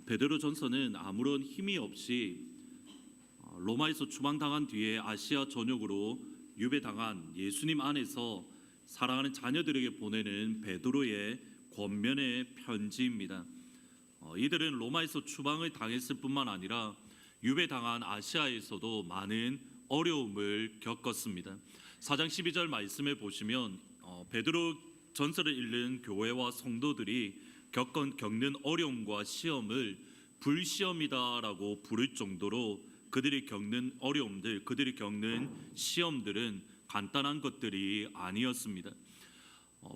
베드로전서는 아무런 힘이 없이 로마에서 추방당한 뒤에 아시아 전역으로 유배당한 예수님 안에서 사랑하는 자녀들에게 보내는 베드로의 권면의 편지입니다. 이들은 로마에서 추방을 당했을 뿐만 아니라 유배당한 아시아에서도 많은 어려움을 겪었습니다. 4장 12절 말씀에 보시면 베드로 전서를 읽는 교회와 성도들이 겪는 어려움과 시험을 불시험이다라고 부를 정도로 그들이 겪는 어려움들, 그들이 겪는 시험들은 간단한 것들이 아니었습니다.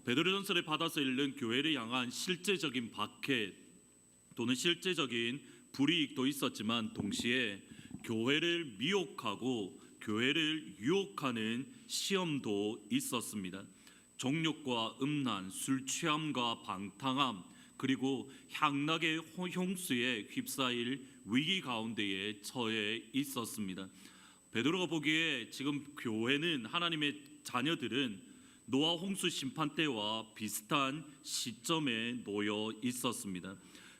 베드로전서를 받아서 읽는 교회를 향한 실제적인 박해 또는 실제적인 불이익도 있었지만 동시에 교회를 미혹하고 교회를 유혹하는 시험도 있었습니다. 정욕과 음란, 술 취함과 방탕함, 그리고 향락의 홍수에 휩싸일 위기 가운데에 처해 있었습니다. 베드로가 보기에 지금 교회는, 하나님의 자녀들은 노아 홍수 심판 때와 비슷한 시점에 놓여 있었습니다.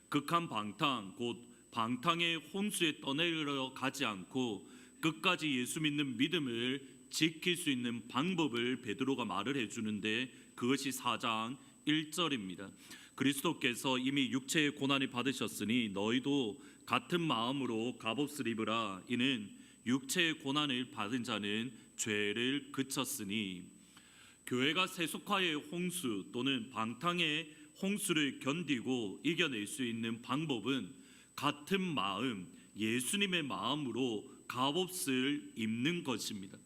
극한 방탕, 곧 방탕의 홍수에 떠내려 가지 않고 끝까지 예수 믿는 믿음을 지킬 수 있는 방법을 베드로가 말을 해주는데, 그것이 4장 1절입니다. 그리스도께서 이미 육체의 고난을 받으셨으니 너희도 같은 마음으로 갑옷을 입으라. 이는 육체의 고난을 받은 자는 죄를 그쳤으니. 교회가 세속화의 홍수 또는 방탕의 홍수를 견디고 이겨낼 수 있는 방법은 같은 마음, 예수님의 마음으로 갑옷을 입는 것입니다.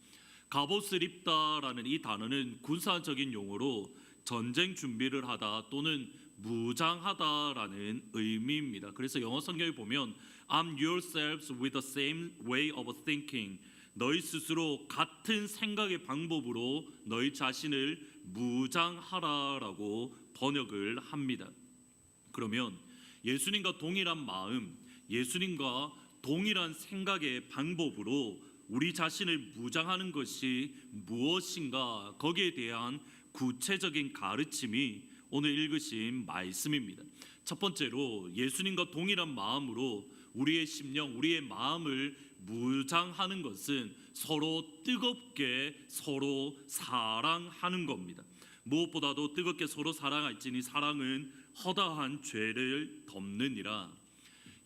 갑옷을 입다라는 이 단어는 군사적인 용어로 전쟁 준비를 하다 또는 무장하다라는 의미입니다. 그래서 영어 성경에 보면 Arm yourselves with the same way of thinking. 너희 스스로 같은 생각의 방법으로 너희 자신을 무장하라라고 번역을 합니다. 그러면 예수님과 동일한 마음, 예수님과 동일한 생각의 방법으로 우리 자신을 무장하는 것이 무엇인가, 거기에 대한 구체적인 가르침이 오늘 읽으신 말씀입니다. 첫 번째로 예수님과 동일한 마음으로 우리의 심령, 우리의 마음을 무장하는 것은 서로 뜨겁게 서로 사랑하는 겁니다. 무엇보다도 뜨겁게 서로 사랑할지니 사랑은 허다한 죄를 덮느니라.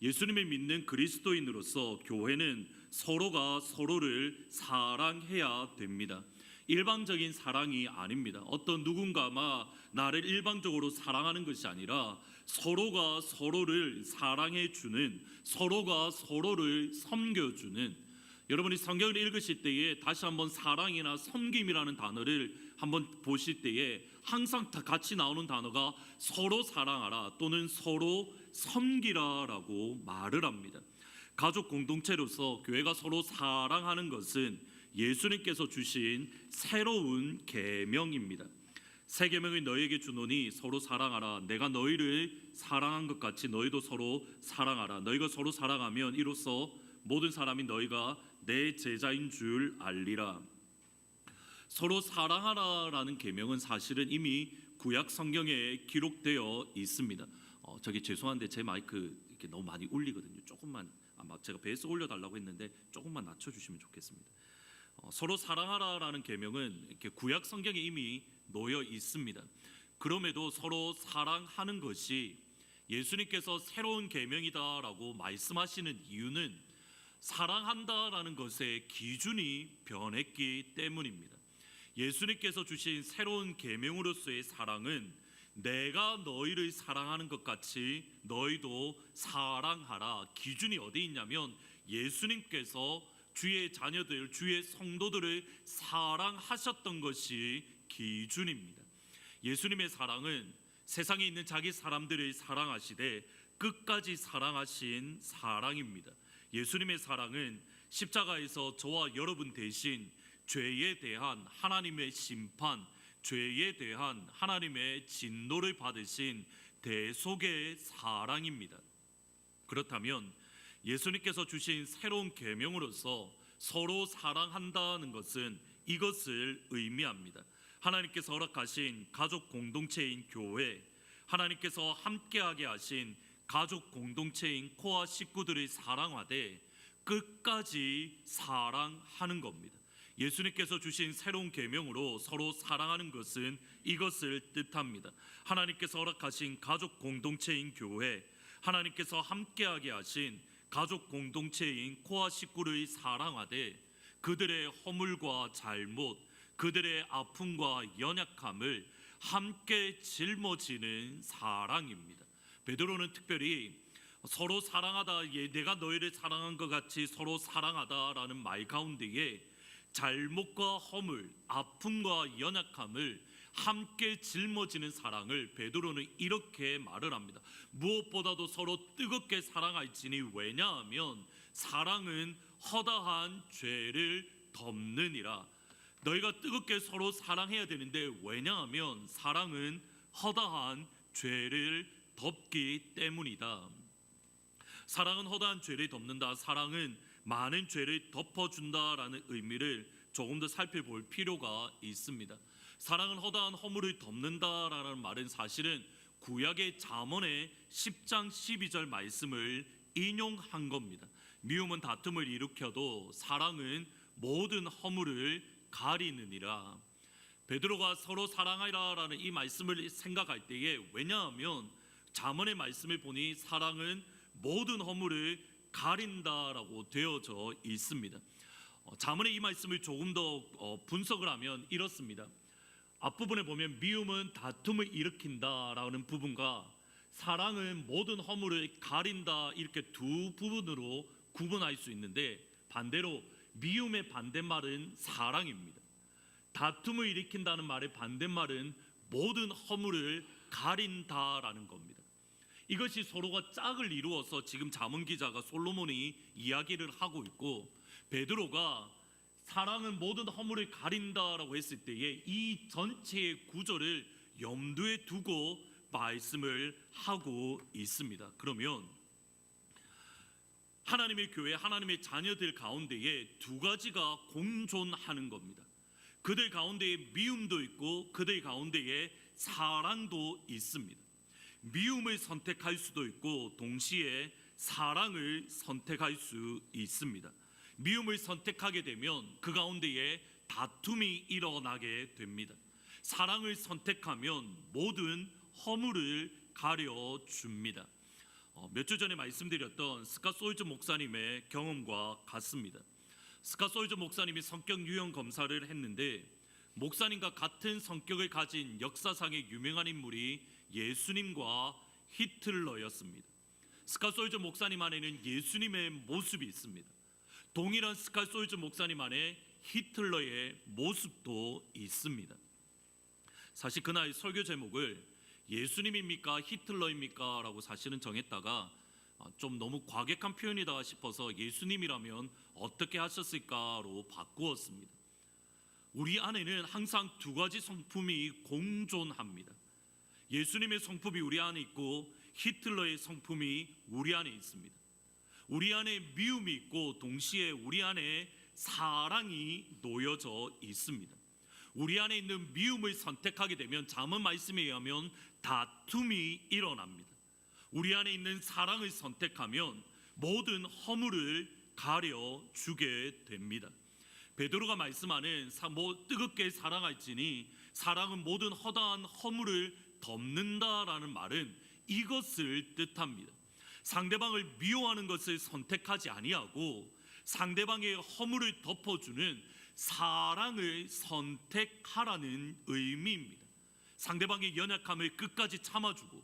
예수님을 믿는 그리스도인으로서 교회는 서로가 서로를 사랑해야 됩니다. 일방적인 사랑이 아닙니다. 어떤 누군가가 나를 일방적으로 사랑하는 것이 아니라 서로가 서로를 사랑해 주는, 서로가 서로를 섬겨주는. 여러분이 성경을 읽으실 때에 다시 한번 사랑이나 섬김이라는 단어를 한번 보실 때에 항상 다 같이 나오는 단어가 서로 사랑하라 또는 서로 섬기라라고 말을 합니다. 가족 공동체로서 교회가 서로 사랑하는 것은 예수님께서 주신 새로운 계명입니다. 새 계명을 너희에게 주노니 서로 사랑하라. 내가 너희를 사랑한 것 같이 너희도 서로 사랑하라. 너희가 서로 사랑하면 이로써 모든 사람이 너희가 내 제자인 줄 알리라. 서로 사랑하라라는 계명은 사실은 이미 구약 성경에 기록되어 있습니다. 저기 죄송한데 제 마이크 이렇게 너무 많이 울리거든요. 조금만, 아마 제가 베이스 올려달라고 했는데 조금만 낮춰주시면 좋겠습니다. 서로 사랑하라라는 계명은 이렇게 구약 성경에 이미 놓여 있습니다. 그럼에도 서로 사랑하는 것이 예수님께서 새로운 계명이다라고 말씀하시는 이유는 사랑한다라는 것의 기준이 변했기 때문입니다. 예수님께서 주신 새로운 계명으로서의 사랑은 내가 너희를 사랑하는 것 같이 너희도 사랑하라. 기준이 어디 있냐면 예수님께서 주의 자녀들, 주의 성도들을 사랑하셨던 것이 기준입니다. 예수님의 사랑은 세상에 있는 자기 사람들을 사랑하시되 끝까지 사랑하신 사랑입니다. 예수님의 사랑은 십자가에서 저와 여러분 대신 죄에 대한 하나님의 심판, 죄에 대한 하나님의 진노를 받으신 대속의 사랑입니다. 그렇다면 예수님께서 주신 새로운 계명으로서 서로 사랑한다는 것은 이것을 의미합니다. 하나님께서 허락하신 가족 공동체인 교회, 하나님께서 함께하게 하신 가족 공동체인 코아 식구들을 사랑하되 끝까지 사랑하는 겁니다. 예수님께서 주신 새로운 계명으로 서로 사랑하는 것은 이것을 뜻합니다. 하나님께서 허락하신 가족 공동체인 교회, 하나님께서 함께하게 하신 가족 공동체인 코아 식구를 사랑하되 그들의 허물과 잘못, 그들의 아픔과 연약함을 함께 짊어지는 사랑입니다. 베드로는 특별히 서로 사랑하다, 내가 너희를 사랑한 것 같이 서로 사랑하다라는 말 가운데에 잘못과 허물, 아픔과 연약함을 함께 짊어지는 사랑을 베드로는 이렇게 말을 합니다. 무엇보다도 서로 뜨겁게 사랑할지니 왜냐하면 사랑은 허다한 죄를 덮느니라. 너희가 뜨겁게 서로 사랑해야 되는데 왜냐하면 사랑은 허다한 죄를 덮기 때문이다. 사랑은 허다한 죄를 덮는다. 사랑은 많은 죄를 덮어준다라는 의미를 조금 더 살펴볼 필요가 있습니다. 사랑은 허다한 허물을 덮는다라는 말은 사실은 구약의 잠언의 10장 12절 말씀을 인용한 겁니다. 미움은 다툼을 일으켜도 사랑은 모든 허물을 가리느니라. 베드로가 서로 사랑하라라는 이 말씀을 생각할 때에 왜냐하면 잠언의 말씀을 보니 사랑은 모든 허물을 가린다라고 되어져 있습니다. 잠언의 이 말씀을 조금 더 분석을 하면 이렇습니다. 앞부분에 보면 미움은 다툼을 일으킨다라는 부분과 사랑은 모든 허물을 가린다 이렇게 두 부분으로 구분할 수 있는데 반대로 미움의 반대말은 사랑입니다. 다툼을 일으킨다는 말의 반대말은 모든 허물을 가린다라는 겁니다. 이것이 서로가 짝을 이루어서 지금 잠언 기자가 솔로몬이 이야기를 하고 있고 베드로가 사랑은 모든 허물을 가린다라고 했을 때에 이 전체의 구조를 염두에 두고 말씀을 하고 있습니다. 그러면 하나님의 교회, 하나님의 자녀들 가운데에 두 가지가 공존하는 겁니다. 그들 가운데에 미움도 있고 그들 가운데에 사랑도 있습니다. 미움을 선택할 수도 있고 동시에 사랑을 선택할 수 있습니다. 미움을 선택하게 되면 그 가운데에 다툼이 일어나게 됩니다. 사랑을 선택하면 모든 허물을 가려줍니다. 몇 주 전에 말씀드렸던 스캇 솔즈 목사님의 경험과 같습니다. 스캇 솔즈 목사님이 성격 유형 검사를 했는데 목사님과 같은 성격을 가진 역사상의 유명한 인물이 예수님과 히틀러였습니다. 스캇 솔즈 목사님 안에는 예수님의 모습이 있습니다. 동일한 스캇 솔즈 목사님 안에 히틀러의 모습도 있습니다. 사실 그날 설교 제목을 예수님입니까 히틀러입니까 라고 사실은 정했다가 좀 너무 과격한 표현이다 싶어서 예수님이라면 어떻게 하셨을까로 바꾸었습니다. 우리 안에는 항상 두 가지 성품이 공존합니다. 예수님의 성품이 우리 안에 있고 히틀러의 성품이 우리 안에 있습니다. 우리 안에 미움이 있고 동시에 우리 안에 사랑이 놓여져 있습니다. 우리 안에 있는 미움을 선택하게 되면 잠언 말씀에 의하면 다툼이 일어납니다. 우리 안에 있는 사랑을 선택하면 모든 허물을 가려주게 됩니다. 베드로가 말씀하는 뜨겁게 사랑할지니 사랑은 모든 허다한 허물을 덮는다라는 말은 이것을 뜻합니다. 상대방을 미워하는 것을 선택하지 아니하고 상대방의 허물을 덮어주는 사랑을 선택하라는 의미입니다. 상대방의 연약함을 끝까지 참아주고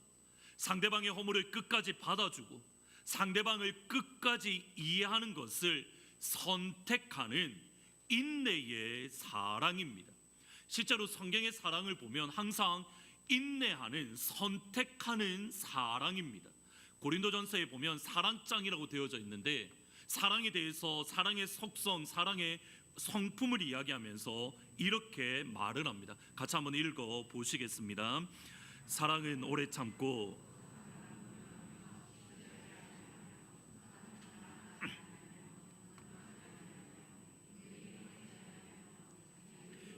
상대방의 허물을 끝까지 받아주고 상대방을 끝까지 이해하는 것을 선택하는 인내의 사랑입니다. 실제로 성경의 사랑을 보면 항상 인내하는, 선택하는 사랑입니다. 고린도전서에 보면 사랑장이라고 되어져 있는데 사랑에 대해서 사랑의 속성, 사랑의 성품을 이야기하면서 이렇게 말을 합니다. 같이 한번 읽어 보시겠습니다. 사랑은 오래 참고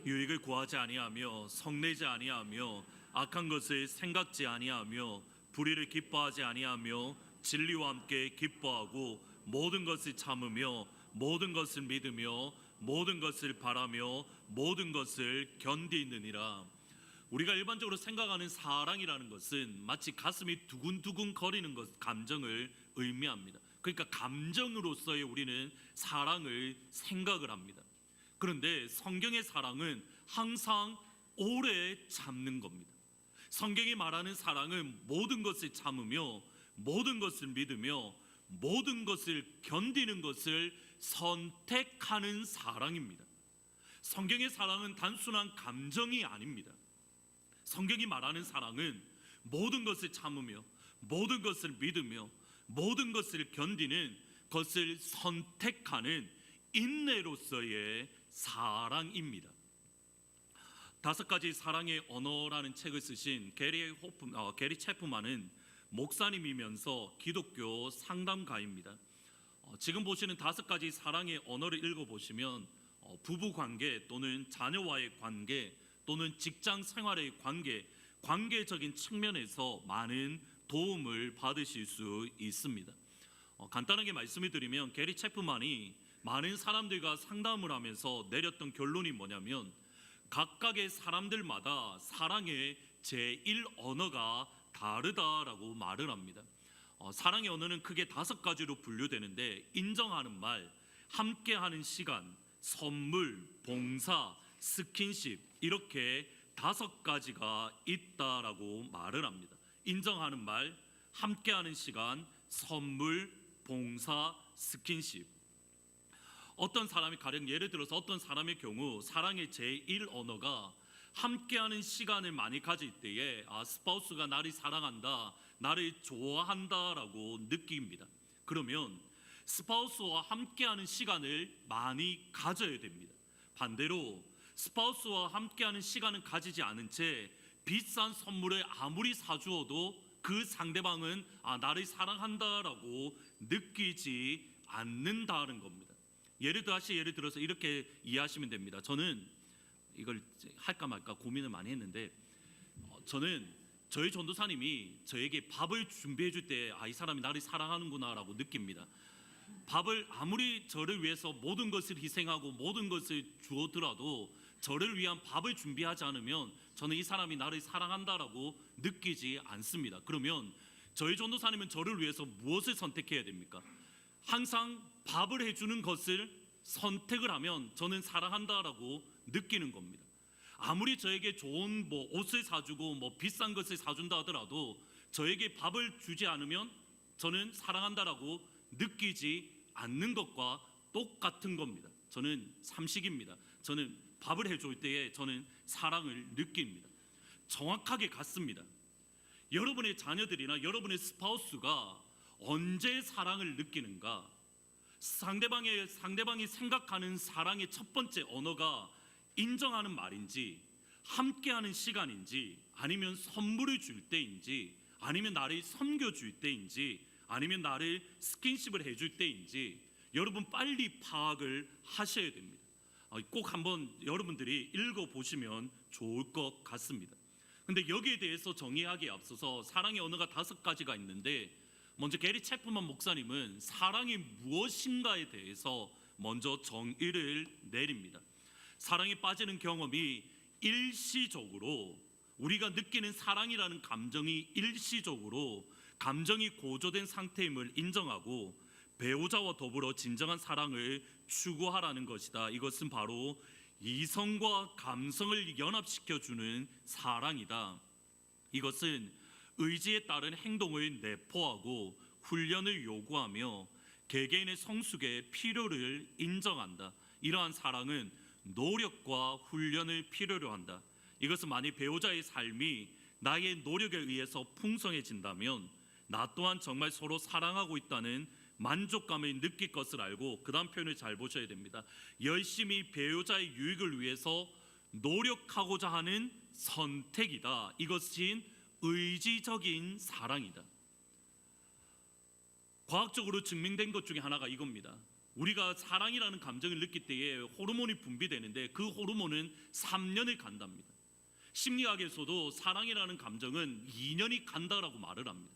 유익을 구하지 아니하며 성내지 아니하며 악한 것을 생각지 아니하며 불의를 기뻐하지 아니하며 진리와 함께 기뻐하고 모든 것을 참으며 모든 것을 믿으며 모든 것을 바라며 모든 것을 견디느니라. 우리가 일반적으로 생각하는 사랑이라는 것은 마치 가슴이 두근두근 거리는 감정을 의미합니다. 그러니까 감정으로서의 우리는 사랑을 생각을 합니다. 그런데 성경의 사랑은 항상 오래 참는 겁니다. 성경이 말하는 사랑은 모든 것을 참으며 모든 것을 믿으며 모든 것을 견디는 것을 선택하는 사랑입니다. 성경의 사랑은 단순한 감정이 아닙니다. 성경이 말하는 사랑은 모든 것을 참으며 모든 것을 믿으며 모든 것을 견디는 것을 선택하는 인내로서의 사랑입니다. 5가지 사랑의 언어라는 책을 쓰신 게리 체프만은 목사님이면서 기독교 상담가입니다. 지금 보시는 5가지 사랑의 언어를 읽어보시면 부부관계 또는 자녀와의 관계 또는 직장 생활의 관계적인 측면에서 많은 도움을 받으실 수 있습니다. 간단하게 말씀을 드리면 게리 체프만이 많은 사람들과 상담을 하면서 내렸던 결론이 뭐냐면 각각의 사람들마다 사랑의 제1언어가 다르다라고 말을 합니다. 사랑의 언어는 크게 5가지로 분류되는데 인정하는 말, 함께하는 시간, 선물, 봉사, 스킨십 이렇게 5가지가 있다라고 말을 합니다. 인정하는 말, 함께하는 시간, 선물, 봉사, 스킨십. 어떤 사람이 가령 예를 들어서 어떤 사람의 경우 사랑의 제1언어가 함께하는 시간을 많이 가질 때에 스파우스가 나를 사랑한다, 나를 좋아한다라고 느낍니다. 그러면 스파우스와 함께하는 시간을 많이 가져야 됩니다. 반대로 스파우스와 함께하는 시간을 가지지 않은 채 비싼 선물을 아무리 사주어도 그 상대방은 나를 사랑한다라고 느끼지 않는다는 겁니다. 예를 들어서 이렇게 이해하시면 됩니다. 저는 이걸 할까 말까 고민을 많이 했는데 저는 저희 전도사님이 저에게 밥을 준비해 줄 때 이 사람이 나를 사랑하는구나 라고 느낍니다. 밥을 아무리 저를 위해서 모든 것을 희생하고 모든 것을 주어들어도 저를 위한 밥을 준비하지 않으면 저는 이 사람이 나를 사랑한다라고 느끼지 않습니다. 그러면 저희 전도사님은 저를 위해서 무엇을 선택해야 됩니까? 항상 밥을 해주는 것을 선택을 하면 저는 사랑한다라고 느끼는 겁니다. 아무리 저에게 좋은 옷을 사주고 비싼 것을 사준다 하더라도 저에게 밥을 주지 않으면 저는 사랑한다라고 느끼지 않는 것과 똑같은 겁니다. 저는 삼식입니다. 저는 밥을 해줄 때에 저는 사랑을 느낍니다. 정확하게 같습니다. 여러분의 자녀들이나 여러분의 스파우스가 언제 사랑을 느끼는가? 상대방이 생각하는 사랑의 첫 번째 언어가 인정하는 말인지, 함께하는 시간인지, 아니면 선물을 줄 때인지, 아니면 나를 섬겨줄 때인지, 아니면 나를 스킨십을 해줄 때인지 여러분 빨리 파악을 하셔야 됩니다. 꼭 한번 여러분들이 읽어보시면 좋을 것 같습니다. 근데 여기에 대해서 정의하기에 앞서서 사랑의 언어가 5가지가 있는데 먼저 게리 체프만 목사님은 사랑이 무엇인가에 대해서 먼저 정의를 내립니다. 사랑에 빠지는 경험이 일시적으로 우리가 느끼는 사랑이라는 감정이 일시적으로 감정이 고조된 상태임을 인정하고 배우자와 더불어 진정한 사랑을 추구하라는 것이다. 이것은 바로 이성과 감성을 연합시켜주는 사랑이다. 이것은 의지에 따른 행동을 내포하고 훈련을 요구하며 개개인의 성숙의 필요를 인정한다. 이러한 사랑은 노력과 훈련을 필요로 한다. 이것은 만일 배우자의 삶이 나의 노력에 의해서 풍성해진다면 나 또한 정말 서로 사랑하고 있다는 만족감을 느낄 것을 알고 그 다음 표현을 잘 보셔야 됩니다. 열심히 배우자의 유익을 위해서 노력하고자 하는 선택이다. 이것이 의지적인 사랑이다. 과학적으로 증명된 것 중에 하나가 이겁니다. 우리가 사랑이라는 감정을 느낄 때에 호르몬이 분비되는데 그 호르몬은 3년을 간답니다. 심리학에서도 사랑이라는 감정은 2년이 간다라고 말을 합니다.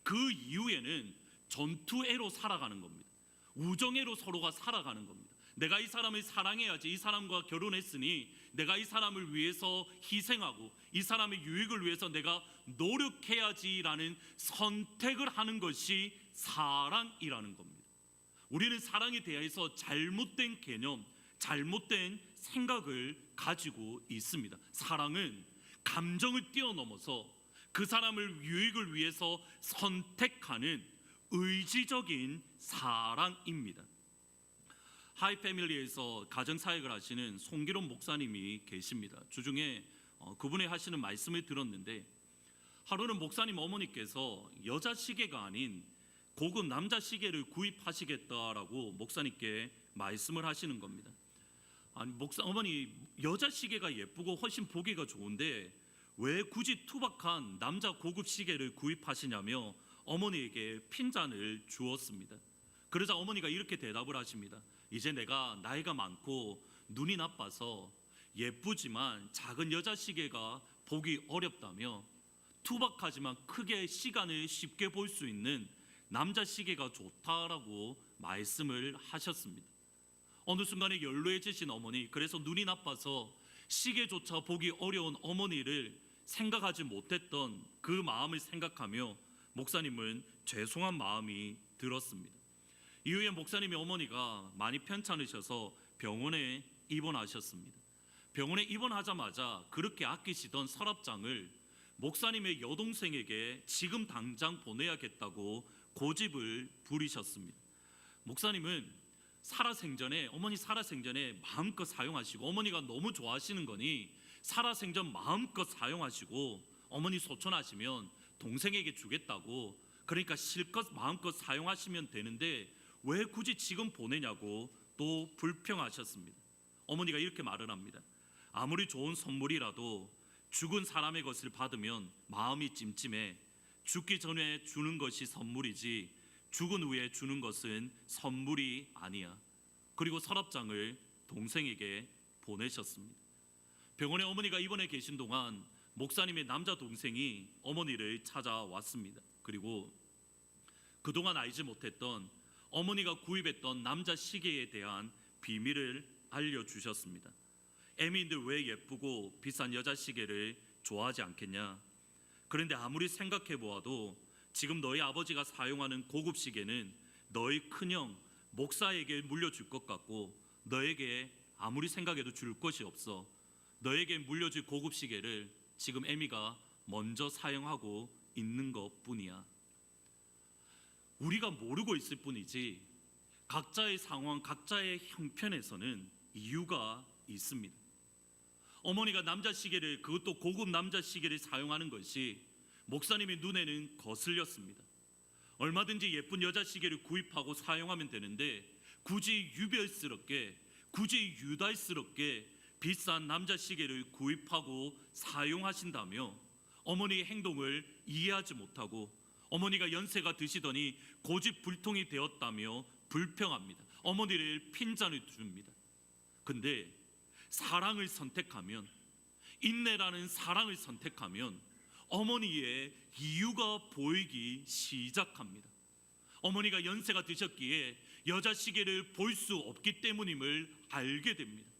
그 이후에는 전투애로 살아가는 겁니다. 우정애로 서로가 살아가는 겁니다. 내가 이 사람을 사랑해야지, 이 사람과 결혼했으니 내가 이 사람을 위해서 희생하고 이 사람의 유익을 위해서 내가 노력해야지라는 선택을 하는 것이 사랑이라는 겁니다. 우리는 사랑에 대해서 잘못된 개념, 잘못된 생각을 가지고 있습니다. 사랑은 감정을 뛰어넘어서 그 사람을 유익을 위해서 선택하는 의지적인 사랑입니다. 하이패밀리에서 가정사역을 하시는 송기론 목사님이 계십니다. 주중에 그분이 하시는 말씀을 들었는데, 하루는 목사님 어머니께서 여자 시계가 아닌 고급 남자 시계를 구입하시겠다라고 목사님께 말씀을 하시는 겁니다. 아니, 어머니, 여자 시계가 예쁘고 훨씬 보기가 좋은데 왜 굳이 투박한 남자 고급 시계를 구입하시냐며 어머니에게 핀잔을 주었습니다. 그러자 어머니가 이렇게 대답을 하십니다. 이제 내가 나이가 많고 눈이 나빠서 예쁘지만 작은 여자 시계가 보기 어렵다며 투박하지만 크게 시간을 쉽게 볼 수 있는 남자 시계가 좋다라고 말씀을 하셨습니다. 어느 순간에 연로해지신 어머니, 그래서 눈이 나빠서 시계조차 보기 어려운 어머니를 생각하지 못했던 그 마음을 생각하며 목사님은 죄송한 마음이 들었습니다. 이후에 목사님의 어머니가 많이 편찮으셔서 병원에 입원하셨습니다. 병원에 입원하자마자 그렇게 아끼시던 서랍장을 목사님의 여동생에게 지금 당장 보내야겠다고 고집을 부리셨습니다. 목사님은 어머니 살아생전에 마음껏 사용하시고, 어머니가 너무 좋아하시는 거니 살아생전 마음껏 사용하시고, 어머니 소천하시면 동생에게 주겠다고, 그러니까 실컷 마음껏 사용하시면 되는데 왜 굳이 지금 보내냐고 또 불평하셨습니다. 어머니가 이렇게 말을 합니다. 아무리 좋은 선물이라도 죽은 사람의 것을 받으면 마음이 찜찜해. 죽기 전에 주는 것이 선물이지 죽은 후에 주는 것은 선물이 아니야. 그리고 서랍장을 동생에게 보내셨습니다. 병원에 어머니가 입원해 계신 동안 목사님의 남자 동생이 어머니를 찾아왔습니다. 그리고 그동안 알지 못했던 어머니가 구입했던 남자 시계에 대한 비밀을 알려주셨습니다. 애미인데 왜 예쁘고 비싼 여자 시계를 좋아하지 않겠냐? 그런데 아무리 생각해 보아도 지금 너희 아버지가 사용하는 고급 시계는 너희 큰형 목사에게 물려줄 것 같고, 너에게 아무리 생각해도 줄 것이 없어. 너에게 물려줄 고급 시계를 지금 애미가 먼저 사용하고 있는 것뿐이야. 우리가 모르고 있을 뿐이지 각자의 상황, 각자의 형편에서는 이유가 있습니다. 어머니가 남자 시계를, 그것도 고급 남자 시계를 사용하는 것이 목사님의 눈에는 거슬렸습니다. 얼마든지 예쁜 여자 시계를 구입하고 사용하면 되는데 굳이 유별스럽게, 굳이 유달스럽게 비싼 남자 시계를 구입하고 사용하신다며 어머니의 행동을 이해하지 못하고, 어머니가 연세가 드시더니 고집불통이 되었다며 불평합니다. 어머니를 핀잔을 줍니다. 근데 사랑을 선택하면, 인내라는 사랑을 선택하면 어머니의 이유가 보이기 시작합니다. 어머니가 연세가 드셨기에 여자 시계를 볼 수 없기 때문임을 알게 됩니다.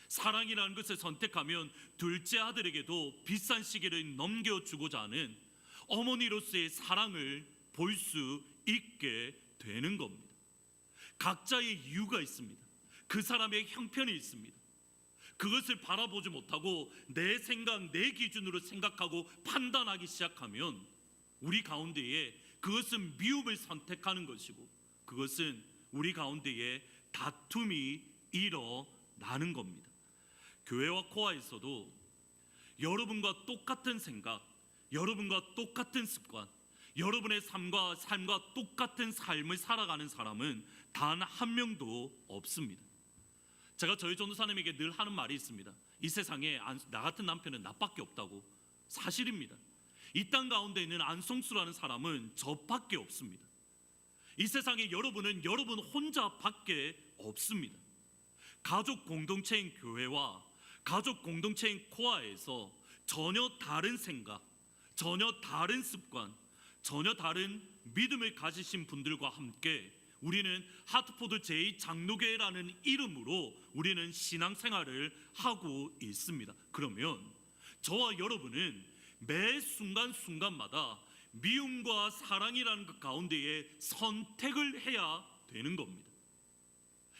사랑이라는 것을 선택하면 둘째 아들에게도 비싼 시계를 넘겨주고자 하는 어머니로서의 사랑을 볼 수 있게 되는 겁니다. 각자의 이유가 있습니다. 그 사람의 형편이 있습니다. 그것을 바라보지 못하고 내 생각, 내 기준으로 생각하고 판단하기 시작하면 우리 가운데에 그것은 미움을 선택하는 것이고, 그것은 우리 가운데에 다툼이 일어나는 겁니다. 교회와 코아에서도 여러분과 똑같은 생각, 여러분과 똑같은 습관, 여러분의 삶과 똑같은 삶을 살아가는 사람은 단 한 명도 없습니다. 제가 저희 전도사님에게 늘 하는 말이 있습니다. 이 세상에 나 같은 남편은 나밖에 없다고. 사실입니다. 이 땅 가운데 있는 안성수라는 사람은 저밖에 없습니다. 이 세상에 여러분은 여러분 혼자밖에 없습니다. 가족 공동체인 교회와 가족 공동체인 코아에서 전혀 다른 생각, 전혀 다른 습관, 전혀 다른 믿음을 가지신 분들과 함께 우리는 하트포드 제2장로교회라는 이름으로 우리는 신앙생활을 하고 있습니다. 그러면 저와 여러분은 매 순간순간마다 미움과 사랑이라는 것 가운데에 선택을 해야 되는 겁니다.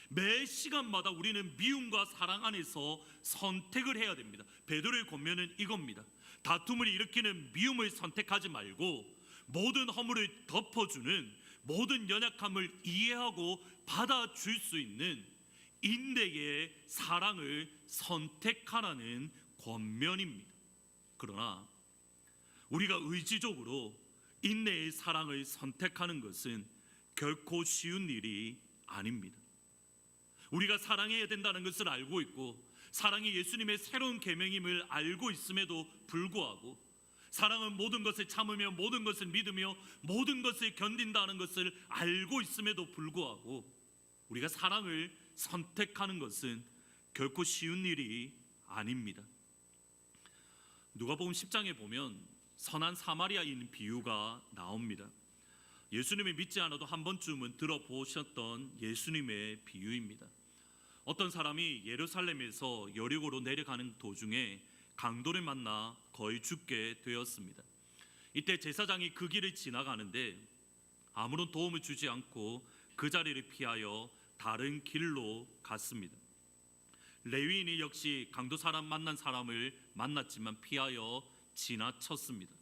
매 시간마다 우리는 미움과 사랑 안에서 선택을 해야 됩니다. 베드로의 권면은 이겁니다. 다툼을 일으키는 미움을 선택하지 말고 모든 허물을 덮어주는, 모든 연약함을 이해하고 받아줄 수 있는 인내의 사랑을 선택하라는 권면입니다. 그러나 우리가 의지적으로 인내의 사랑을 선택하는 것은 결코 쉬운 일이 아닙니다. 우리가 사랑해야 된다는 것을 알고 있고 사랑이 예수님의 새로운 계명임을 알고 있음에도 불구하고 사랑은 모든 것을 참으며 모든 것을 믿으며 모든 것을 견딘다는 것을 알고 있음에도 불구하고 우리가 사랑을 선택하는 것은 결코 쉬운 일이 아닙니다. 누가복음 10장에 보면 선한 사마리아인 비유가 나옵니다. 예수님이 믿지 않아도 한 번쯤은 들어보셨던 예수님의 비유입니다. 어떤 사람이 예루살렘에서 여리고로 내려가는 도중에 강도를 만나 거의 죽게 되었습니다. 이때 제사장이 그 길을 지나가는데 아무런 도움을 주지 않고 그 자리를 피하여 다른 길로 갔습니다. 레위인이 역시 강도 사람 만난 사람을 만났지만 피하여 지나쳤습니다.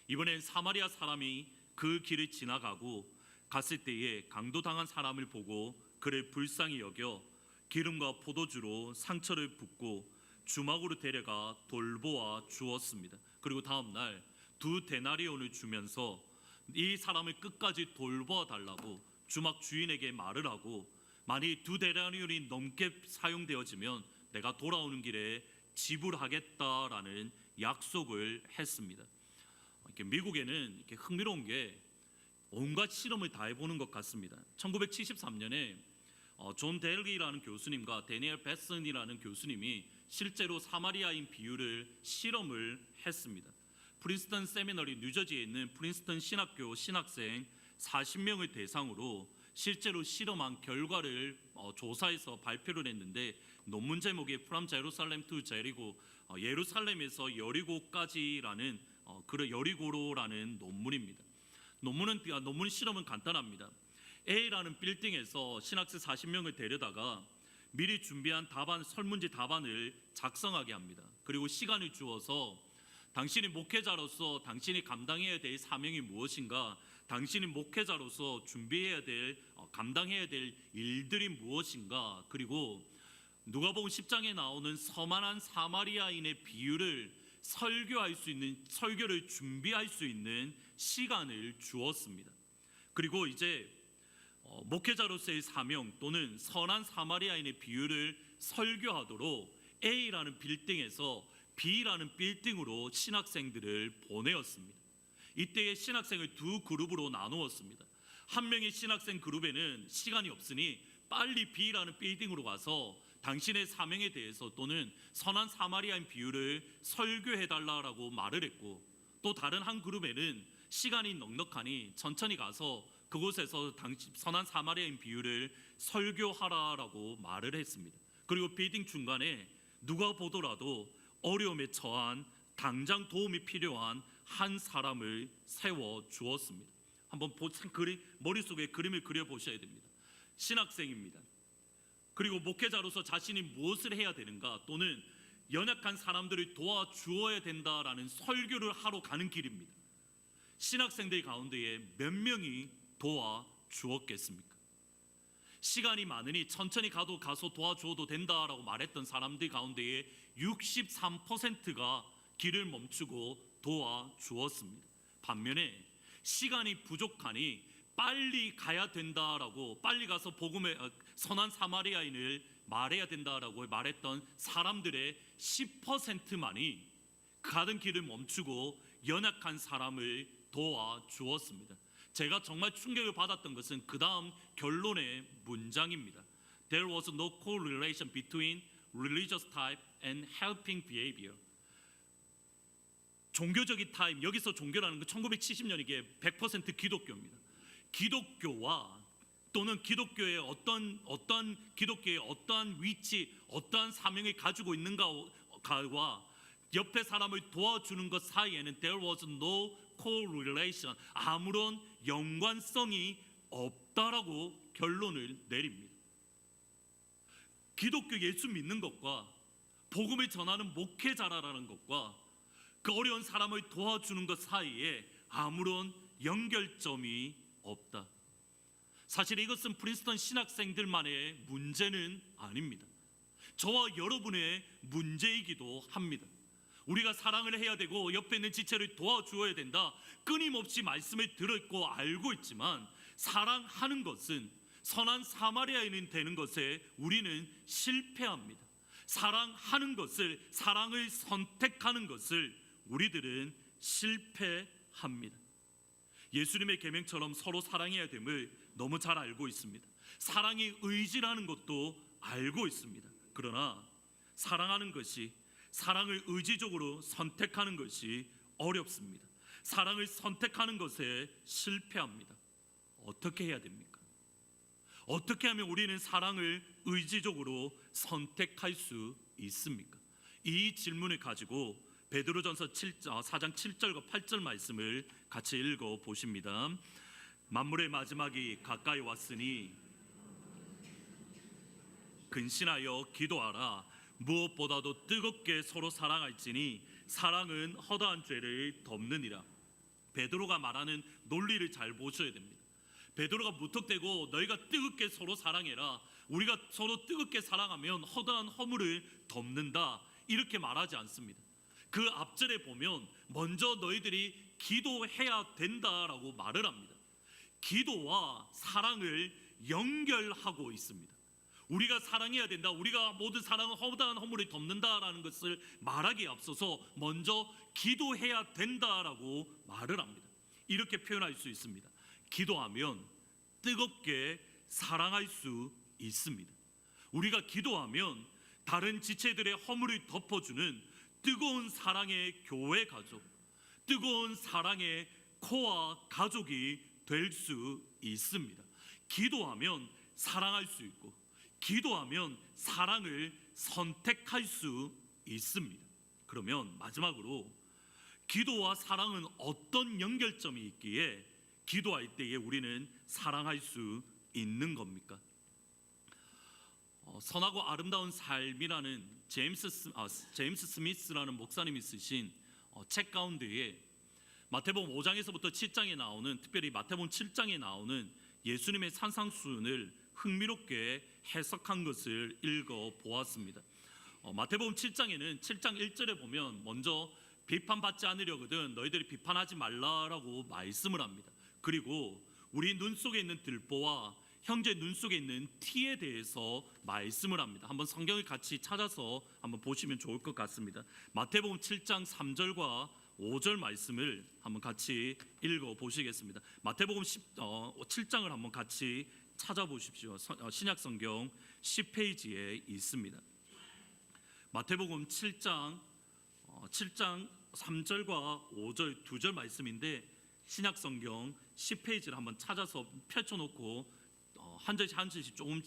이번엔 사마리아 사람이 그 길을 지나가고 갔을 때에 강도당한 사람을 보고 그를 불쌍히 여겨 기름과 포도주로 상처를 붓고 주막으로 데려가 돌보아 주었습니다. 그리고 다음 날 2데나리온을 주면서 이 사람을 끝까지 돌보아 달라고 주막 주인에게 말을 하고 만일 2데나리온이 넘게 사용되어지면 내가 돌아오는 길에 지불하겠다라는 약속을 했습니다. 이렇게 미국에는 이렇게 흥미로운 게 온갖 실험을 다 해보는 것 같습니다. 1973년에 존 델리라는 교수님과 데니엘 베슨이라는 교수님이 실제로 사마리아인 비유를 실험을 했습니다. 프린스턴 세미너리 뉴저지에 있는 프린스턴 신학교 신학생 40명을 대상으로 실제로 실험한 결과를 조사해서 발표를 했는데 논문 제목이 From Jerusalem to Jericho, 예루살렘에서 여리고까지라는 여리고로라는 논문입니다. 논문 실험은 간단합니다. A라는 빌딩에서 신학생 40명을 데려다가 미리 준비한 설문지 답안을 작성하게 합니다. 그리고 시간을 주어서 당신이 목회자로서 당신이 감당해야 될 사명이 무엇인가, 당신이 목회자로서 준비해야 될 감당해야 될 일들이 무엇인가, 그리고 누가복음 10장에 나오는 서만한 사마리아인의 비유를 설교할 수 있는, 설교를 준비할 수 있는 시간을 주었습니다. 그리고 이제 목회자로서의 사명 또는 선한 사마리아인의 비유를 설교하도록 A라는 빌딩에서 B라는 빌딩으로 신학생들을 보내었습니다. 이때의 신학생을 두 그룹으로 나누었습니다. 한 명의 신학생 그룹에는 시간이 없으니 빨리 B라는 빌딩으로 가서 당신의 사명에 대해서 또는 선한 사마리아인 비유를 설교해달라고 말을 했고, 또 다른 한 그룹에는 시간이 넉넉하니 천천히 가서 그곳에서 선한 사마리아인 비유를 설교하라라고 말을 했습니다. 그리고 빌딩 중간에 누가 보더라도 어려움에 처한 당장 도움이 필요한 한 사람을 세워 주었습니다. 한번 머릿속에 그림을 그려보셔야 됩니다. 신학생입니다. 그리고 목회자로서 자신이 무엇을 해야 되는가 또는 연약한 사람들을 도와주어야 된다라는 설교를 하러 가는 길입니다. 신학생들 가운데에 몇 명이 도와주었겠습니까? 시간이 많으니 천천히 가서 도와주어도 된다라고 말했던 사람들 가운데에 63%가 길을 멈추고 도와주었습니다. 반면에 시간이 부족하니 빨리 가야 된다라고, 빨리 가서 선한 사마리아인을 말해야 된다라고 말했던 사람들의 10%만이 가던 길을 멈추고 연약한 사람을 도와주었습니다. 제가 정말 충격을 받았던 것은 그 다음 결론의 문장입니다. There was no correlation between religious type and helping behavior. 종교적인 타입, 여기서 종교라는 건 1970년 이게 100% 기독교입니다. 기독교와 또는 기독교의 어떤 기독교의 어떠한 위치, 어떠한 사명을 가지고 있는가와 옆에 사람을 도와주는 것 사이에는 there was no correlation, 아무런 연관성이 없다라고 결론을 내립니다. 기독교 예수 믿는 것과 복음을 전하는 목회자라는 것과 그 어려운 사람을 도와주는 것 사이에 아무런 연결점이 없다. 사실 이것은 프린스턴 신학생들만의 문제는 아닙니다. 저와 여러분의 문제이기도 합니다. 우리가 사랑을 해야 되고 옆에 있는 지체를 도와주어야 된다, 끊임없이 말씀을 들었고 알고 있지만 사랑하는 것은 선한 사마리아인이 되는 것에 우리는 실패합니다. 사랑하는 것을, 사랑을 선택하는 것을 우리들은 실패합니다. 예수님의 계명처럼 서로 사랑해야 됨을 너무 잘 알고 있습니다. 사랑이 의지라는 것도 알고 있습니다. 그러나 사랑하는 것이, 사랑을 의지적으로 선택하는 것이 어렵습니다. 사랑을 선택하는 것에 실패합니다. 어떻게 해야 됩니까? 어떻게 하면 우리는 사랑을 의지적으로 선택할 수 있습니까? 이 질문을 가지고 베드로전서 4장 7절과 8절 말씀을 같이 읽어 보십니다. 만물의 마지막이 가까이 왔으니 근신하여 기도하라. 무엇보다도 뜨겁게 서로 사랑할지니 사랑은 허다한 죄를 덮느니라. 베드로가 말하는 논리를 잘 보셔야 됩니다. 베드로가 무턱대고 너희가 뜨겁게 서로 사랑해라, 우리가 서로 뜨겁게 사랑하면 허다한 허물을 덮는다, 이렇게 말하지 않습니다. 그 앞절에 보면 먼저 너희들이 기도해야 된다라고 말을 합니다. 기도와 사랑을 연결하고 있습니다. 우리가 사랑해야 된다, 우리가 모든 사랑은 허다한 허물을 덮는다라는 것을 말하기에 앞서서 먼저 기도해야 된다라고 말을 합니다. 이렇게 표현할 수 있습니다. 기도하면 뜨겁게 사랑할 수 있습니다. 우리가 기도하면 다른 지체들의 허물을 덮어주는 뜨거운 사랑의 교회 가족, 뜨거운 사랑의 코아 가족이 될 수 있습니다. 기도하면 사랑할 수 있고, 기도하면 사랑을 선택할 수 있습니다. 그러면 마지막으로 기도와 사랑은 어떤 연결점이 있기에 기도할 때에 우리는 사랑할 수 있는 겁니까? 선하고 아름다운 삶이라는 제임스 스미스라는 목사님이 쓰신 책 가운데에 마태복음 5장에서부터 7장에 나오는, 특별히 마태복음 7장에 나오는 예수님의 산상수훈을 흥미롭게 해석한 것을 읽어 보았습니다. 마태복음 7장에는 7장 1절에 보면 먼저 비판받지 않으려거든 너희들이 비판하지 말라라고 말씀을 합니다. 그리고 우리 눈 속에 있는 들보와 형제 눈 속에 있는 티에 대해서 말씀을 합니다. 한번 성경을 같이 찾아서 한번 보시면 좋을 것 같습니다. 마태복음 7장 3절과 5절 말씀을 한번 같이 읽어 보시겠습니다. 마태복음 7장을 한번 같이 찾아보십시오. 신약 성경 10페이지에 있습니다. 마태복음 7장 3절과 5절 두 절 말씀인데 신약 성경 10페이지를 한번 찾아서 펼쳐놓고 한 절씩 한 절씩 조금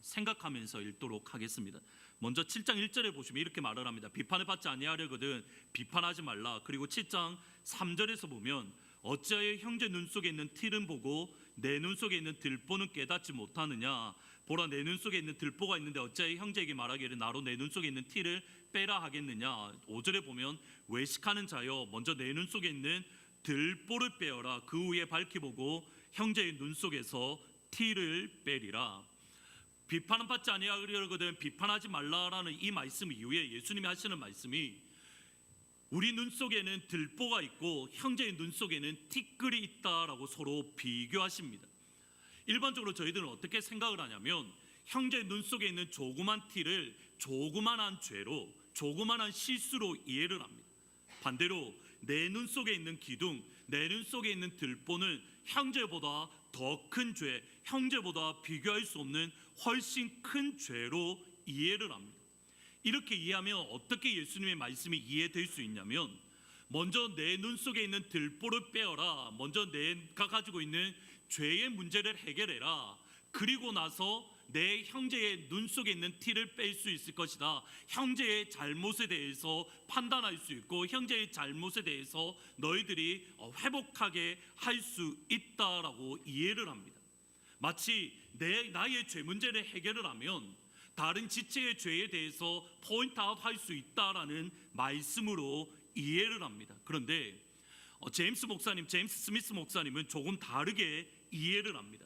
생각하면서 읽도록 하겠습니다. 먼저 7장 1절에 보시면 이렇게 말을 합니다. 비판을 받지 아니하려거든 비판하지 말라. 그리고 7장 3절에서 보면 어찌하여 형제 눈 속에 있는 틸은 보고 내 눈 속에 있는 들보는 깨닫지 못하느냐. 보라, 내 눈 속에 있는 들보가 있는데 어찌하여 형제에게 말하기를 나로 내 눈 속에 있는 틸을 빼라 하겠느냐. 5절에 보면 외식하는 자여 먼저 내 눈 속에 있는 들보를 빼어라. 그 후에 밝히 보고 형제의 눈 속에서 틸을 빼리라. 비판은 받지 아니하려거든 비판하지 말라라는 이 말씀 이후에 예수님이 하시는 말씀이 우리 눈 속에는 들보가 있고 형제의 눈 속에는 티끌이 있다라고 서로 비교하십니다. 일반적으로 저희들은 어떻게 생각을 하냐면 형제의 눈 속에 있는 조그만 티를 조그만한 죄로, 조그만한 실수로 이해를 합니다. 반대로 내 눈 속에 있는 기둥, 내 눈 속에 있는 들보는 형제보다 더 큰 죄, 형제보다 비교할 수 없는 훨씬 큰 죄로 이해를 합니다. 이렇게 이해하면 어떻게 예수님의 말씀이 이해될 수 있냐면, 먼저 내 눈 속에 있는 들보를 빼어라. 먼저 내가 가지고 있는 죄의 문제를 해결해라. 그리고 나서 내 형제의 눈 속에 있는 티를 뺄 수 있을 것이다. 형제의 잘못에 대해서 판단할 수 있고, 형제의 잘못에 대해서 너희들이 회복하게 할 수 있다라고 이해를 합니다. 마치 나의 죄 문제를 해결을 하면 다른 지체의 죄에 대해서 포인트 아웃 할 수 있다라는 말씀으로 이해를 합니다. 그런데 제임스 스미스 목사님은 조금 다르게 이해를 합니다.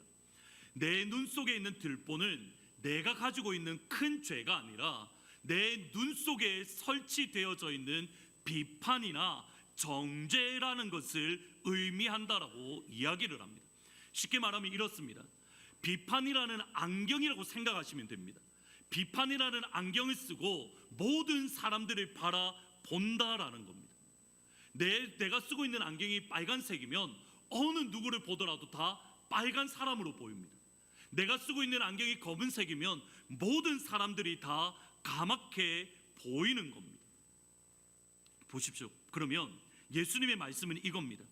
내 눈 속에 있는 들보는 내가 가지고 있는 큰 죄가 아니라 내 눈 속에 설치되어져 있는 비판이나 정죄라는 것을 의미한다라고 이야기를 합니다. 쉽게 말하면 이렇습니다. 비판이라는 안경이라고 생각하시면 됩니다. 비판이라는 안경을 쓰고 모든 사람들을 바라본다라는 겁니다. 내가 쓰고 있는 안경이 빨간색이면 어느 누구를 보더라도 다 빨간 사람으로 보입니다. 내가 쓰고 있는 안경이 검은색이면 모든 사람들이 다 까맣게 보이는 겁니다. 보십시오. 그러면 예수님의 말씀은 이겁니다.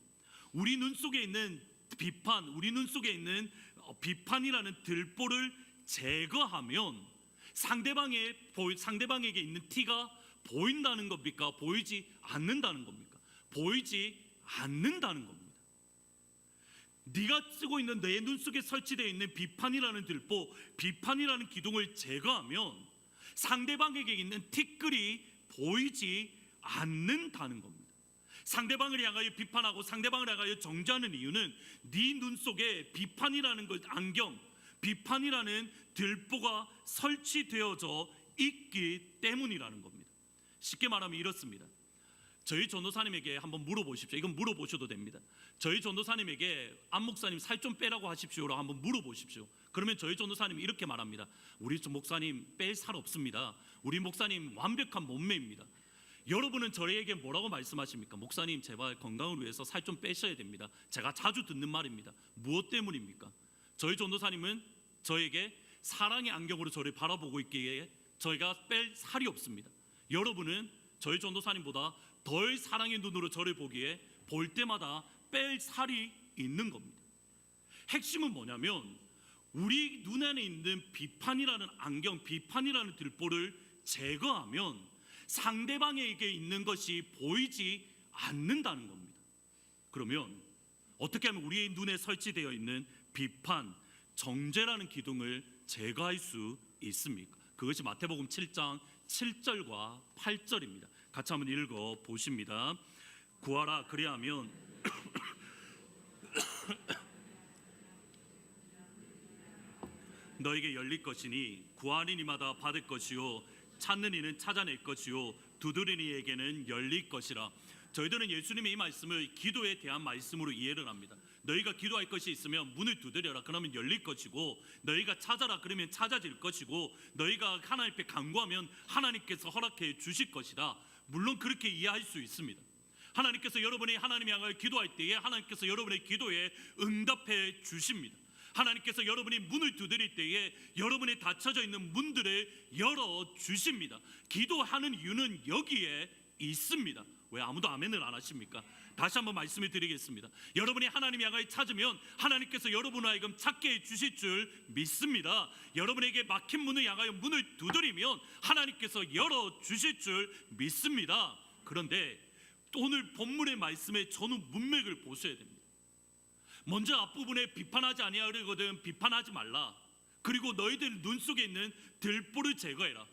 우리 눈 속에 있는 비판, 우리 눈 속에 있는 비판이라는 들보를 제거하면 상대방에게 있는 티가 보인다는 겁니까? 보이지 않는다는 겁니까? 보이지 않는다는 겁니다. 네가 쓰고 있는 내 눈 속에 설치되어 있는 비판이라는 들보, 비판이라는 기둥을 제거하면 상대방에게 있는 티끌이 보이지 않는다는 겁니다. 상대방을 향하여 비판하고 상대방을 향하여 정죄하는 이유는 네 눈 속에 비판이라는 안경, 비판이라는 들보가 설치되어져 있기 때문이라는 겁니다. 쉽게 말하면 이렇습니다. 저희 전도사님에게 한번 물어보십시오. 이건 물어보셔도 됩니다. 저희 전도사님에게 안 목사님 살 좀 빼라고 하십시오라고 한번 물어보십시오. 그러면 저희 전도사님이 이렇게 말합니다. 우리 목사님 뺄 살 없습니다. 우리 목사님 완벽한 몸매입니다. 여러분은 저에게 뭐라고 말씀하십니까? 목사님 제발 건강을 위해서 살 좀 빼셔야 됩니다. 제가 자주 듣는 말입니다. 무엇 때문입니까? 저희 전도사님은 저에게 사랑의 안경으로 저를 바라보고 있기에 저희가 뺄 살이 없습니다. 여러분은 저희 전도사님보다 덜 사랑의 눈으로 저를 보기에 볼 때마다 뺄 살이 있는 겁니다. 핵심은 뭐냐면 우리 눈에 있는 비판이라는 안경, 비판이라는 들보를 제거하면 상대방에게 있는 것이 보이지 않는다는 겁니다. 그러면 어떻게 하면 우리의 눈에 설치되어 있는 비판, 정죄라는 기둥을 제거할 수 있습니까? 그것이 마태복음 7장 7절과 8절입니다. 같이 한번 읽어 보십니다. 구하라 그리하면 너에게 열릴 것이니 구하는 이마다 받을 것이요 찾는 이는 찾아낼 것이요 두드리는 이에게는 열릴 것이라. 저희들은 예수님의 이 말씀을 기도에 대한 말씀으로 이해를 합니다. 너희가 기도할 것이 있으면 문을 두드려라 그러면 열릴 것이고, 너희가 찾아라 그러면 찾아질 것이고, 너희가 하나님 앞에 간구하면 하나님께서 허락해 주실 것이다. 물론 그렇게 이해할 수 있습니다. 하나님께서 여러분이 하나님 향하여 기도할 때에 하나님께서 여러분의 기도에 응답해 주십니다. 하나님께서 여러분이 문을 두드릴 때에 여러분이 닫혀져 있는 문들을 열어 주십니다. 기도하는 이유는 여기에 있습니다. 왜 아무도 아멘을 안 하십니까? 다시 한번 말씀을 드리겠습니다. 여러분이 하나님 향하여 찾으면 하나님께서 여러분을 하여금 찾게 해 주실 줄 믿습니다. 여러분에게 막힌 문을 향하여 문을 두드리면 하나님께서 열어 주실 줄 믿습니다. 그런데 오늘 본문의 말씀에 저는 문맥을 보셔야 됩니다. 먼저 앞부분에 비판하지 아니하려거든 비판하지 말라. 그리고 너희들 눈 속에 있는 들보를 제거해라.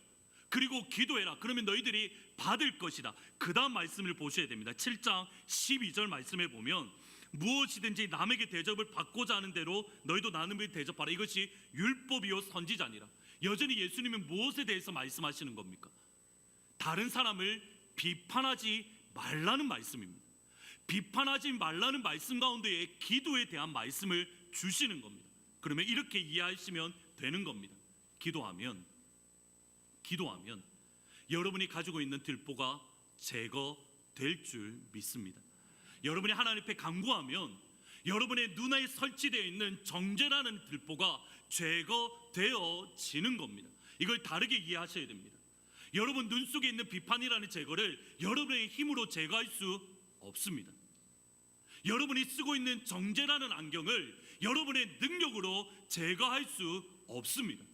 그리고 기도해라. 그러면 너희들이 받을 것이다. 그 다음 말씀을 보셔야 됩니다. 7장 12절 말씀에 보면 무엇이든지 남에게 대접을 받고자 하는 대로 너희도 남에게 대접하라. 이것이 율법이요 선지자니라. 여전히 예수님은 무엇에 대해서 말씀하시는 겁니까? 다른 사람을 비판하지 말라는 말씀입니다. 비판하지 말라는 말씀 가운데에 기도에 대한 말씀을 주시는 겁니다. 그러면 이렇게 이해하시면 되는 겁니다. 기도하면 여러분이 가지고 있는 들보가 제거될 줄 믿습니다. 여러분이 하나님 앞에 간구하면 여러분의 눈에 설치되어 있는 정죄라는 들보가 제거되어지는 겁니다. 이걸 다르게 이해하셔야 됩니다. 여러분 눈 속에 있는 비판이라는 제거를 여러분의 힘으로 제거할 수 없습니다. 여러분이 쓰고 있는 정죄라는 안경을 여러분의 능력으로 제거할 수 없습니다.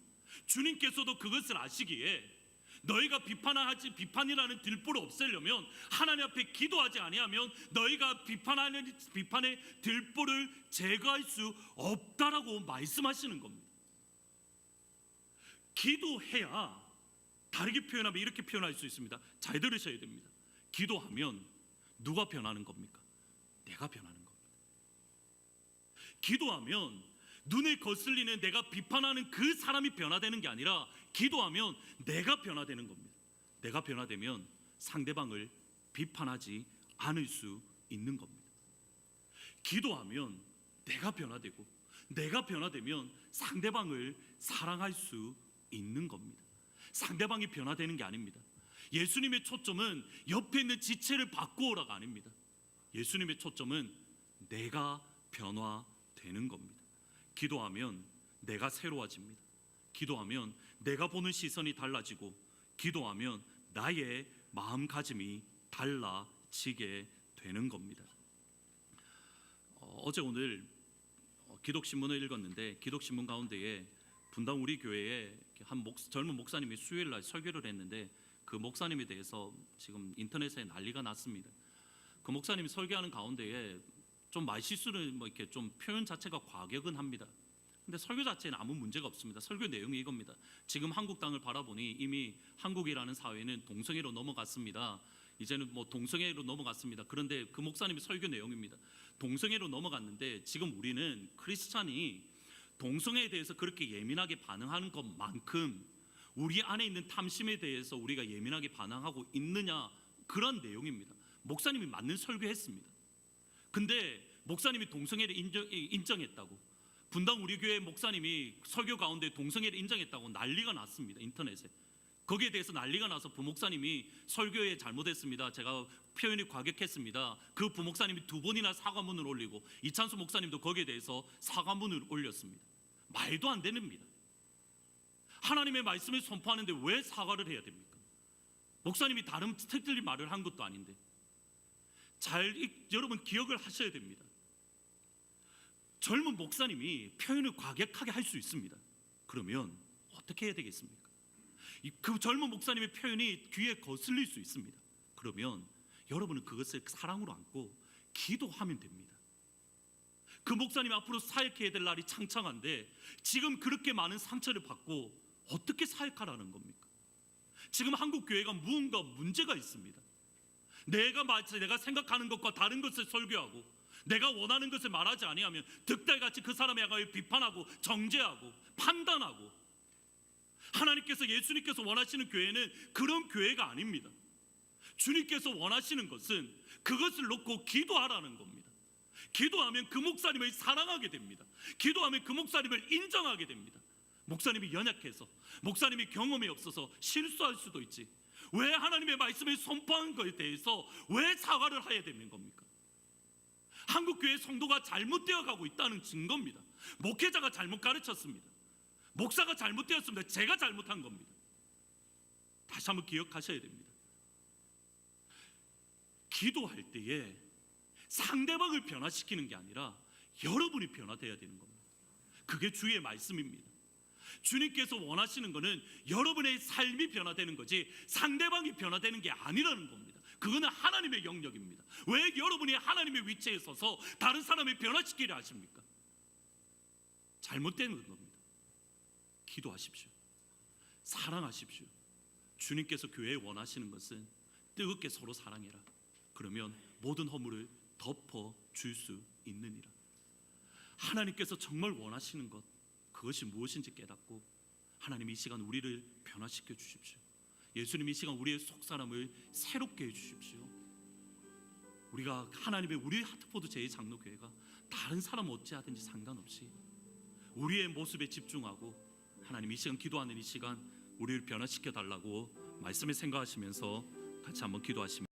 주님께서도 그것을 아시기에 너희가 비판이라는 들보를 없애려면 하나님 앞에 기도하지 아니하면 너희가 비판의 들보를 제거할 수 없다라고 말씀하시는 겁니다. 기도해야, 다르게 표현하면 이렇게 표현할 수 있습니다. 잘 들으셔야 됩니다. 기도하면 누가 변하는 겁니까? 내가 변하는 겁니다. 기도하면 눈에 거슬리는 내가 비판하는 그 사람이 변화되는 게 아니라 기도하면 내가 변화되는 겁니다. 내가 변화되면 상대방을 비판하지 않을 수 있는 겁니다. 기도하면 내가 변화되고 내가 변화되면 상대방을 사랑할 수 있는 겁니다. 상대방이 변화되는 게 아닙니다. 예수님의 초점은 옆에 있는 지체를 바꾸어라가 아닙니다. 예수님의 초점은 내가 변화되는 겁니다. 기도하면 내가 새로워집니다. 기도하면 내가 보는 시선이 달라지고 기도하면 나의 마음가짐이 달라지게 되는 겁니다. 어제 오늘 기독신문을 읽었는데 기독신문 가운데에 분당 우리 교회에 한 젊은 목사님이 수요일 날 설교를 했는데 그 목사님에 대해서 지금 인터넷에 난리가 났습니다. 그 목사님이 설교하는 가운데에 좀 말실수를 이렇게 좀 표현 자체가 과격은 합니다. 근데 설교 자체는 아무 문제가 없습니다. 설교 내용이 이겁니다. 지금 한국 땅을 바라보니 이미 한국이라는 사회는 동성애로 넘어갔습니다. 이제는 동성애로 넘어갔습니다. 그런데 그 목사님의 설교 내용입니다. 동성애로 넘어갔는데 지금 우리는 크리스찬이 동성애에 대해서 그렇게 예민하게 반응하는 것만큼 우리 안에 있는 탐심에 대해서 우리가 예민하게 반응하고 있느냐, 그런 내용입니다. 목사님이 맞는 설교했습니다. 근데 목사님이 동성애를 인정했다고, 분당 우리 교회 목사님이 설교 가운데 동성애를 인정했다고 난리가 났습니다. 인터넷에. 거기에 대해서 난리가 나서 부목사님이 설교에 잘못했습니다, 제가 표현이 과격했습니다, 그 부목사님이 2번이나 사과문을 올리고 이찬수 목사님도 거기에 대해서 사과문을 올렸습니다. 말도 안 됩니다. 하나님의 말씀을 선포하는데 왜 사과를 해야 됩니까? 목사님이 다른 틀린 말을 한 것도 아닌데. 여러분 기억을 하셔야 됩니다. 젊은 목사님이 표현을 과격하게 할 수 있습니다. 그러면 어떻게 해야 되겠습니까? 그 젊은 목사님의 표현이 귀에 거슬릴 수 있습니다. 그러면 여러분은 그것을 사랑으로 안고 기도하면 됩니다. 그 목사님이 앞으로 사역해야 될 날이 창창한데 지금 그렇게 많은 상처를 받고 어떻게 사역하라는 겁니까? 지금 한국 교회가 무언가 문제가 있습니다. 내가 생각하는 것과 다른 것을 설교하고 내가 원하는 것을 말하지 아니하면 득달같이 그 사람에 향하여 비판하고 정죄하고 판단하고, 하나님께서 예수님께서 원하시는 교회는 그런 교회가 아닙니다. 주님께서 원하시는 것은 그것을 놓고 기도하라는 겁니다. 기도하면 그 목사님을 사랑하게 됩니다. 기도하면 그 목사님을 인정하게 됩니다. 목사님이 연약해서, 목사님이 경험이 없어서 실수할 수도 있지, 왜 하나님의 말씀을 선포한 것에 대해서 왜 사과를 해야 되는 겁니까? 한국교회 성도가 잘못되어 가고 있다는 증거입니다. 목회자가 잘못 가르쳤습니다. 목사가 잘못되었습니다. 제가 잘못한 겁니다. 다시 한번 기억하셔야 됩니다. 기도할 때에 상대방을 변화시키는 게 아니라 여러분이 변화되어야 되는 겁니다. 그게 주의 말씀입니다. 주님께서 원하시는 것은 여러분의 삶이 변화되는 거지 상대방이 변화되는 게 아니라는 겁니다. 그거는 하나님의 영역입니다. 왜 여러분이 하나님의 위치에 서서 다른 사람을 변화시키려 하십니까? 잘못된 겁니다. 기도하십시오. 사랑하십시오. 주님께서 교회에 원하시는 것은 뜨겁게 서로 사랑해라. 그러면 모든 허물을 덮어줄 수 있느니라. 하나님께서 정말 원하시는 것, 그것이 무엇인지 깨닫고 하나님 이 시간 우리를 변화시켜 주십시오. 예수님 이 시간 우리의 속사람을 새롭게 해주십시오. 우리가 우리 하트포드 제2장로교회가 다른 사람 어찌하든지 상관없이 우리의 모습에 집중하고 하나님 이 시간 기도하는 이 시간 우리를 변화시켜 달라고 말씀을 생각하시면서 같이 한번 기도하시면